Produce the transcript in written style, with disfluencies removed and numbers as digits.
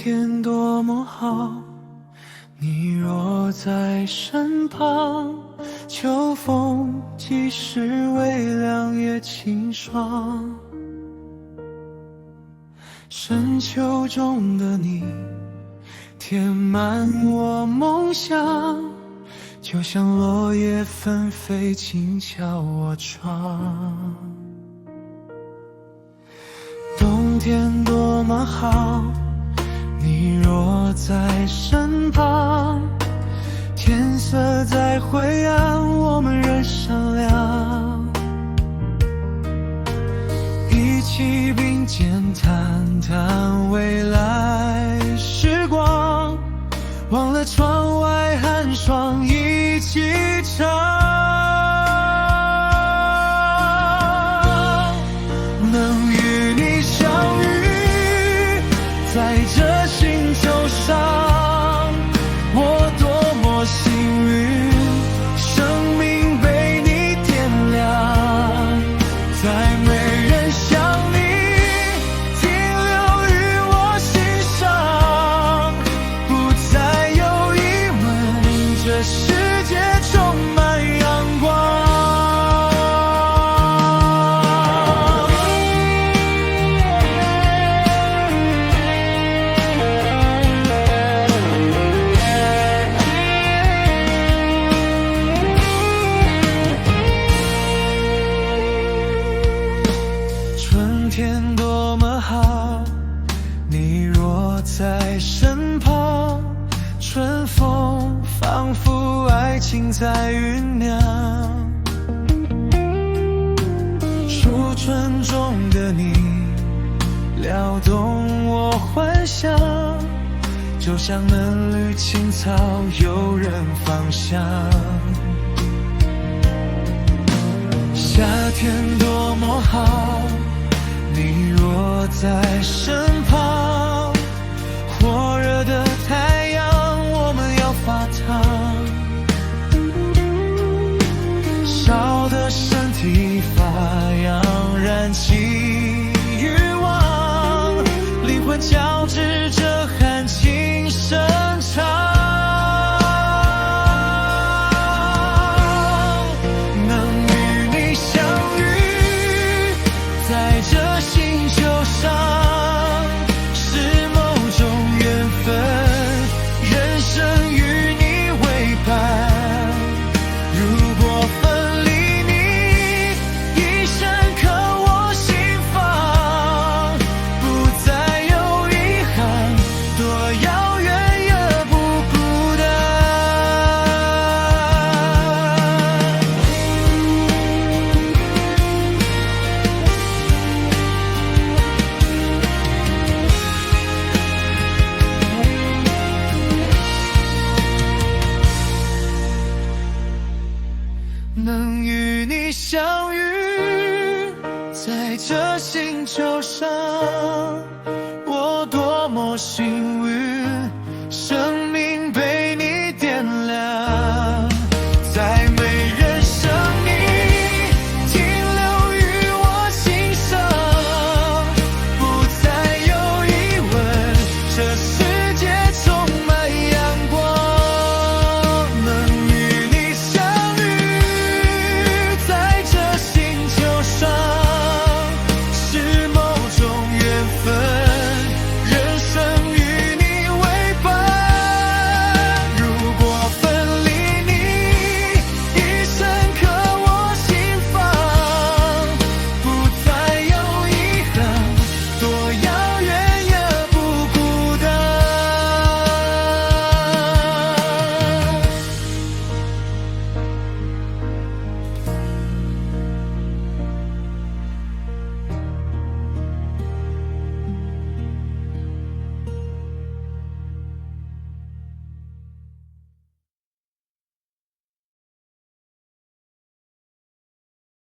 天多么好，你若在身旁，秋风即使微凉也清爽。深秋中的你，填满我梦想，就像落叶纷飞，轻敲我窗。冬天多么好，你若在身旁，天色再灰暗，我们仍闪亮，一起并肩谈谈未来时光，忘了窗外寒霜，一起唱。能与你相遇在这星球上，我多么幸运，生命被你点亮，再没人像你停留于我心上，不再有疑问，这世界充满阳光。春天多么好，你若在身旁，春风仿佛爱情在酝酿，初春中的你撩动我幻想，就像嫩绿青草诱人芳香。夏天多么好，你若在身旁，火热的太阳，我们要发烫，烧得身体发痒，燃起欲望，灵魂交织着含情深长。能与你相遇在这星球上，我多么幸运。